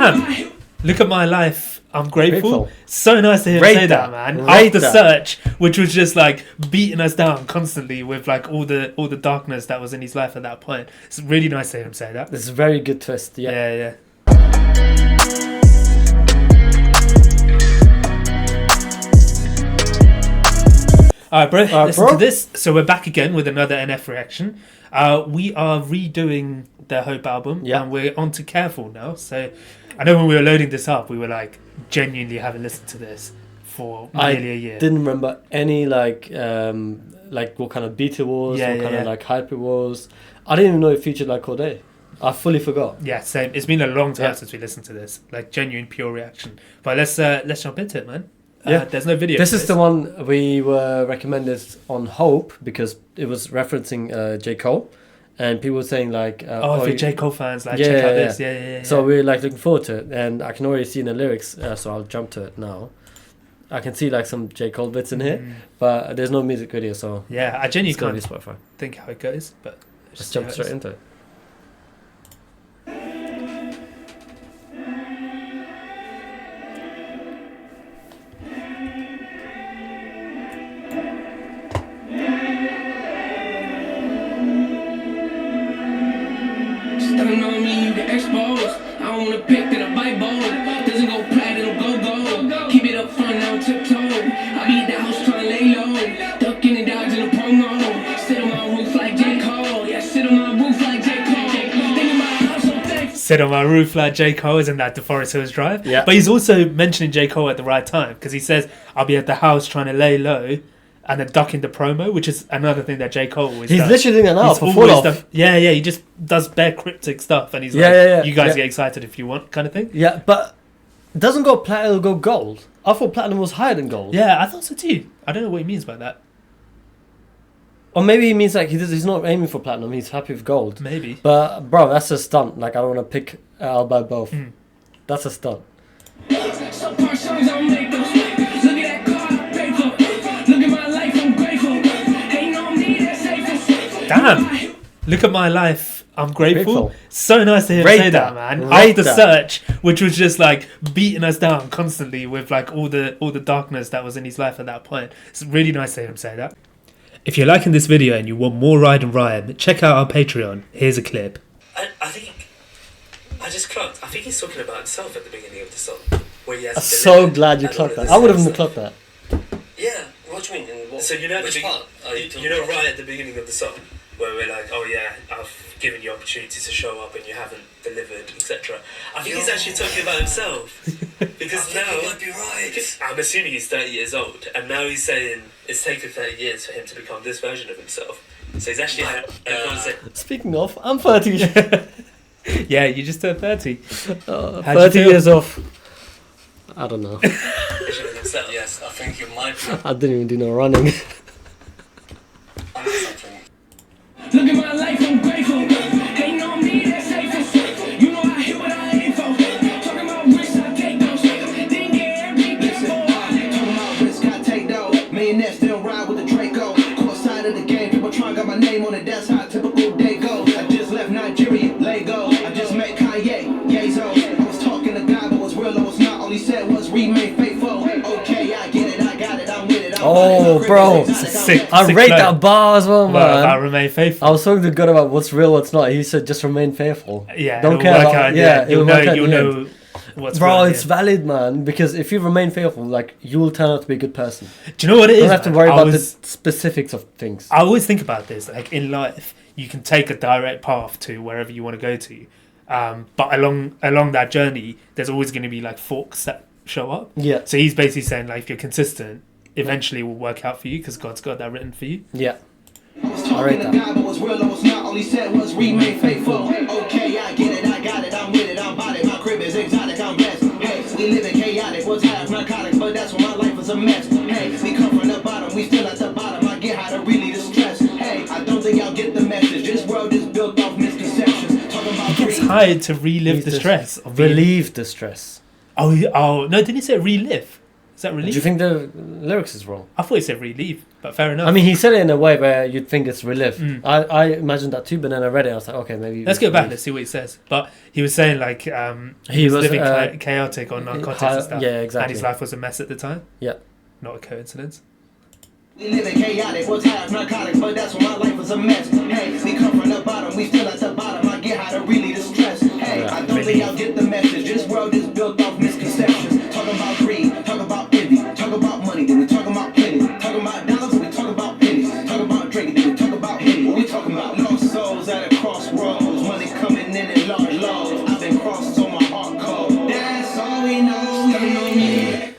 Damn! Look at my life. I'm grateful. So nice to hear him say that, man. After Search, which was just like beating us down constantly with like all the darkness that was in his life at that point. It's really nice to hear him say that. It's a very good twist. Yeah. Alright, bro. Listen to this. So we're back again with another NF reaction. We are redoing the Hope album, and we're on to Careful now. So I know when we were loading this up, we were like genuinely having listened to this for nearly a year. I didn't remember any like what kind of beat it was, what kind of like hype it was. I didn't even know it featured like Corday. I fully forgot. Yeah, same. It's been a long time since we listened to this. Like genuine, pure reaction. But let's jump into it, man. There's no video. This is the one we were recommended on Hope because it was referencing J. Cole. And people were saying like... if you're J. Cole fans, like check out this. Yeah. So we're like looking forward to it. And I can already see in the lyrics, so I'll jump to it now. I can see like some J. Cole bits in here, but there's no music video, so... Yeah, I genuinely can't think how it goes, but... Let's jump straight into it. Stunning on me, you get exposed. I don't wanna pick that a bite bowl. Doesn't go platinum, go gold. Keep it up front, now tiptoe. I be at the house trying to lay low. Ducking and dodging the promo. Sit on my roof like J. Cole. Yeah, sit on my roof like J. Cole. Thinking my house so thankful. Sit on my roof like J. Cole, isn't that the Forest Hills Drive? Yeah. But he's also mentioning J. Cole at the right time because he says, I'll be at the house trying to lay low. And then ducking the promo, which is another thing that J. Cole always does. He's literally doing that now for Fall Off. He just does bare cryptic stuff. And he's like, you guys get excited if you want, kind of thing. Yeah, but it doesn't go platinum, it'll go gold. I thought platinum was higher than gold. Yeah, I thought so too. I don't know what he means by that. Or maybe he means like he's not aiming for platinum, he's happy with gold. Maybe. But, bro, that's a stunt. Like, I don't want to pick, I'll buy both. That's a stunt. Some part songs I'll make those. Look at that car I pay for. Look at my life, I'm grateful. Ain't no need that's safe. Damn! Look at my life. I'm grateful. So nice to hear him say that, man. After Search, which was just like beating us down constantly with like all the darkness that was in his life at that point. It's really nice to hear him say that. If you're liking this video and you want more Ride and Ryan, check out our Patreon. Here's a clip. I think he's talking about himself at the beginning of the song. Where he has I'm so glad you clocked that. I wouldn't have clocked that. Yeah, what do you mean? So you know, which part? You know, right at the beginning of the song, where we're like, oh yeah, I've given you opportunities to show up and you haven't delivered, etc. I think he's actually talking about himself. Because now, you might be right. I'm assuming he's 30 years old, and now he's saying it's taken 30 years for him to become this version of himself. So he's actually Speaking of, I'm 30. Yeah, you just turned 30. 30 years off. I don't know. Yes, I think you might be. I didn't even do no running. Look at my life, I'm grateful. Ain't no need that's safe. You know I hear what I aim for. Talking about risks, I take those. Didn't get every before. Talking about risks, I take those. Millionaires still ride with the Draco. Court side of the game, people trying got my name on it. That's how a typical day goes. I just left Nigeria, Lego. I just met Kanye, Yezo. I was talking to God, but was real, I was not. All he said was remain faithful. Okay, I get it, I got it, I'm with it. Oh, bro. I rate that bar as well, man. About remain faithful. I was talking to God about what's real, what's not. He said just remain faithful. Yeah, don't care about you'll know what's bro, real, it's valid, man. Because if you remain faithful, like you will turn out to be a good person. Do you know what it is? You don't have to worry about the specifics of things. I always think about this. Like in life, you can take a direct path to wherever you want to go to, but along that journey, there's always going to be like forks that show up. Yeah. So he's basically saying like if you're consistent, eventually it will work out for you because God's got that written for you. Yeah. I was talking to God, but was real, I was not. All he said was remain faithful. Okay, I get it, I got it, I'm with it, I'm about it. My crib is exotic, I'm blessed. Hey, we live in chaotic, was half narcotic, but that's why my life is a mess. Hey, we come from the bottom, we still at the bottom. I get how to really distress. Hey, I don't think y'all get the message. This world is built off misconceptions. Talking about It's hard to relive the stress. Relieve the stress. Oh no! Didn't he say relive? Is that relief? Do you think the lyrics is wrong? I thought he said relief. But fair enough. I mean, he said it in a way where you'd think it's relief. I imagined that too, but then I read it. I was like, okay, maybe. Let's go back. Let's see what he says. But he was saying like he was living chaotic on narcotics and stuff. Yeah, exactly. And his life was a mess at the time. Yeah. Not a coincidence. We live in chaotic, what's high narcotics, but that's when my life was a mess. Hey, we come from the bottom, we still at the bottom. I get how to really distress. Hey, I don't think y'all get the message. This world is built off misconceptions. Talking about greed, talking about envy, talking about money, then we talking about pennies. Talking about dollars, we talking about pennies. Talking about drinking, then we talking about pennies. We talking about lost souls at a crossroads. Money coming in large loads. I've been crossed on my heart cold. That's all we know. You know me.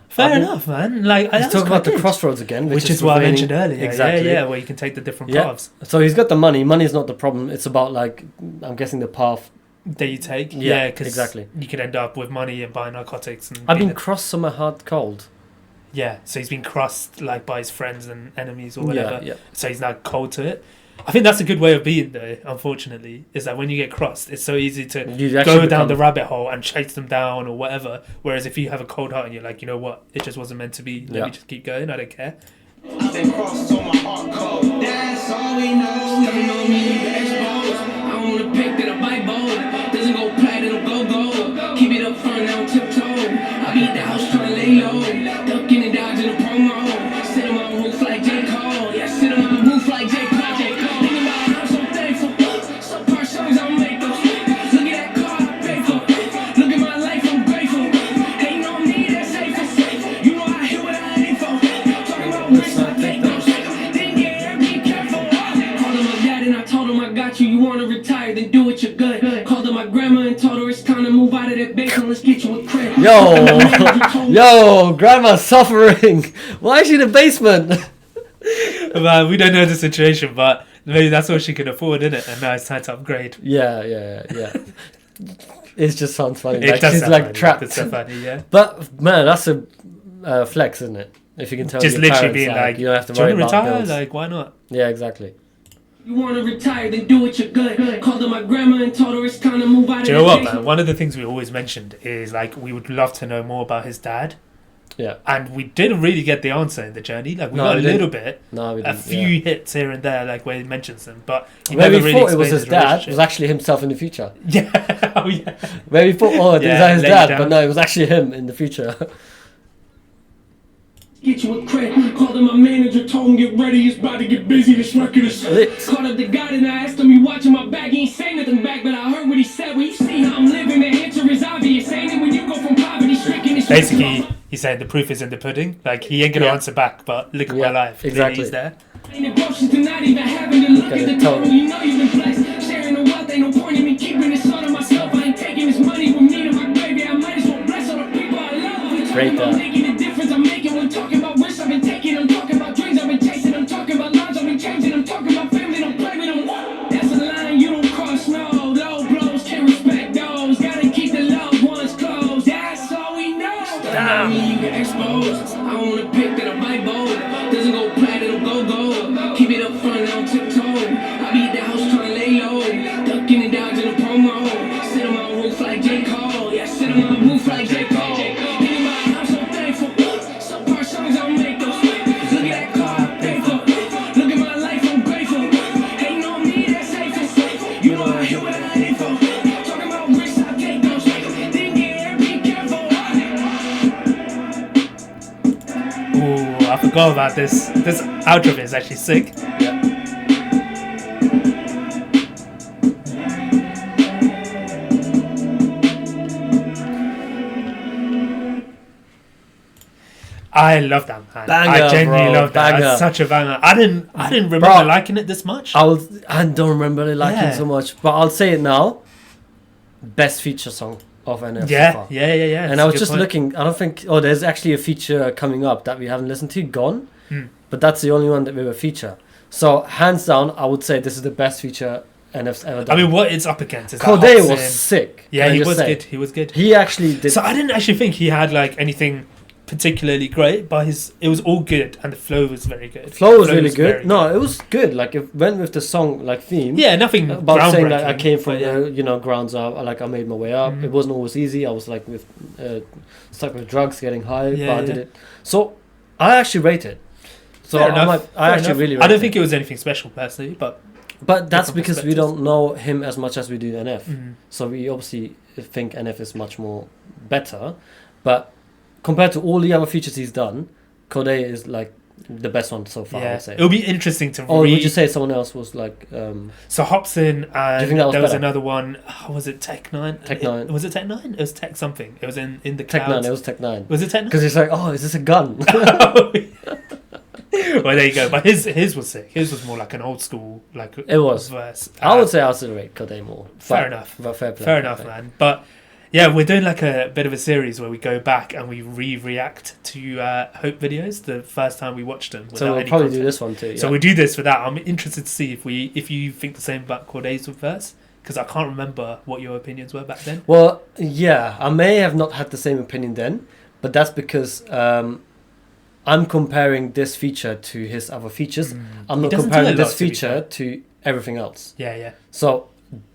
Fair enough, man. Like, let's talk about the crossroads again, which is what I mentioned earlier. Exactly. Yeah, where you can take the different paths. So he's got the money. Money is not the problem. It's about, like, I'm guessing the path that you take. Yeah, because exactly. You could end up with money and buying narcotics. And I've been crossed on my heart cold. Yeah, so he's been crossed like by his friends and enemies or whatever. Yeah. So he's now cold to it. I think that's a good way of being, though, unfortunately, is that when you get crossed, it's so easy to go down the rabbit hole and chase them down or whatever. Whereas if you have a cold heart and you're like, you know what, it just wasn't meant to be, let me just keep going, I don't care. I've been crossed on my heart cold. That's all we know. Stepping on me, you exposed. I don't wanna pick that I bite bold. Doesn't go platinum, go gold. Keep it up front, now tiptoe. I be at the house trying to lay low. Ducking and dodging the promo. Sit on my roof like J. Cole. Yeah, sit on my roof like J. Cole. You wanna retire, then do it, you're good. Called her my grandma and told her it's time to move out of that basement. Let's get you a crib. Yo, grandma's suffering. Why is she in the basement? Man, we don't know the situation, but maybe that's what she can afford, isn't it? And now it's time to upgrade. Yeah. It just sounds funny. It like does she's sound like funny. trapped. It's so funny, yeah. But man, that's a flex, isn't it? If you can tell just your literally parents, being like, you don't have to do you worry want to about retire? bills. Like, why not? Yeah, exactly. You wanna retire, then do it, you're good. Called her my grandma and told her it's time to move out of Do you know what, man? One of the things we always mentioned is like we would love to know more about his dad. Yeah. And we didn't really get the answer in the journey. Like we got a little bit. No, we didn't. A few hits here and there, like where he mentions them, but he where never we really thought it was his dad relationship. was actually himself in the future. Yeah. Oh yeah. Where we thought, is that his lay dad? down. But no, it was actually him in the future. Get you a credit. Called him my manager, told him get ready, it's about to get busy, this record is lit. Called up the guy and I asked him, you watching my back? He ain't say nothing back, but I heard what he said. When you see how I'm living, the answer is obvious. Ain't it when you go from poverty stricken? Basically, he's saying the proof is in the pudding. Like he ain't gonna answer back, but look at my life. Exactly. He's there. Ain't emotions to not even having to look at the total. You know you've been blessed. Sharing the wealth, ain't no point in me keeping this all to myself. I ain't taking this money with me to my baby. I might as well bless all the people I love. Great, I'm making the difference I'm making when talking about risks I've been taking. I'm talking about dreams I've been chasing. I'm talking about lives I've been changing. I'm talking about family, don't play with them. That's a line you don't cross, no. Low blows, can't respect those. Gotta keep the loved ones close. That's all we know. I mean, you get exposed. I don't wanna pick that I bite bold. Doesn't go platinum, go gold. Keep it up front, now tiptoe. I be at the house trying to lay low. Ducking and dodging the promo. Sit on my roof like J. Cole. Yeah, sit on my roof like J. Cole. I'm so thankful. Some part songs I'll make those. Look at that car I pay for. Look at my life, I'm grateful. Ain't no me that's safe. You know I hear what I aim for. Talking about risks, I take those. Then get be careful. Ooh, I forgot about this. This outro bit is actually sick. Yeah. I love that, man. Banger, I genuinely bro, love that. banger. It's such a banger. I didn't remember Bro, liking it this much. I don't remember really liking it so much, but I'll say it now. Best feature song of NF so Yeah. far. That's And I a was good just point. looking. I don't think. Oh, there's actually a feature coming up that we haven't listened to. Gone, Hmm. but that's the only one that we will feature. So hands down, I would say this is the best feature NF's ever done. I mean, what it's up against is that Corday was Hobson. sick. Yeah, can I he just was say? good. He was good. He actually did. So I didn't actually think he had like anything particularly great, but it was all good, and the flow was very good. Flow was really very good. No, it was good. Like it went with the song like theme. Yeah, nothing About saying that I groundbreaking, came from but yeah. the grounds up. Like I made my way up. Mhm. It wasn't always easy. I was like with stuck with drugs, getting high, Yeah, but I did yeah. it. So I actually rate it. So Fair enough. I actually really. I don't think it was anything special personally, but that's because we perspectives. don't know him as much as we do NF. Mhm. So we obviously think NF is much more better, but compared to all the other features he's done, Corday is like the best one so far. I would say. It'll be interesting to Or read. would you say someone else was like? So Hobson, and Do you think that was there was better? another one. Was it Tech 9? Tech 9. Was it Tech 9? It was Tech something. It was in the Tech clouds. 9. It was Tech 9. Was it Tech 9? Because it's like, oh, is this a gun? Well, there you go. But his was sick. His was more like an old school like It was. verse. I would say I still rate Corday more. Fair enough. But fair play. Fair enough, man. But yeah, we're doing like a bit of a series where we go back and we react to Hope videos the first time we watched them. So we'll any probably do context. this one too. So yeah. we do this for that. I'm interested to see if you think the same about Corday's verse, because I can't remember what your opinions were back then. Well, yeah, I may have not had the same opinion then, but that's because I'm comparing this feature to his other features. I'm He not doesn't do comparing a lot, this to be feature to everything else. Yeah. So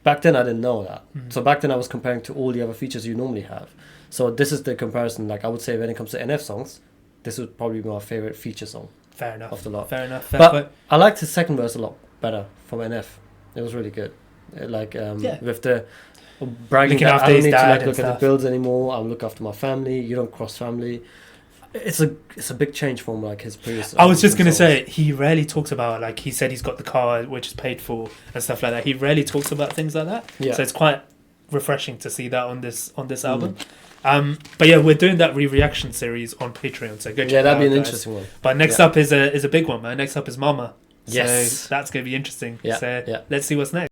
back then I didn't know that. Mm. So back then I was comparing to all the other features you normally have. So this is the comparison. Like I would say when it comes to NF songs, this would probably be my favorite feature song Fair enough. of the lot. Fair enough. Fair But play. I liked his second verse a lot better from NF. It was really good. Like Yeah. with the bragging Looking that after I don't his need to dad like and look at stuff. the bills anymore. I'll look after my family. You don't cross family. It's a big change from like his previous. I was just gonna songs. say he rarely talks about, like, he said he's got the car which is paid for and stuff like that. He rarely talks about things like that. Yeah. So it's quite refreshing to see that on this album. But yeah, we're doing that reaction series on Patreon. So go check Yeah, that'd it be out, an guys. interesting one. But next Yeah. up is a big one, man. Next up is Mama. Yes. So that's gonna be interesting. Yeah, So yeah. let's see what's next.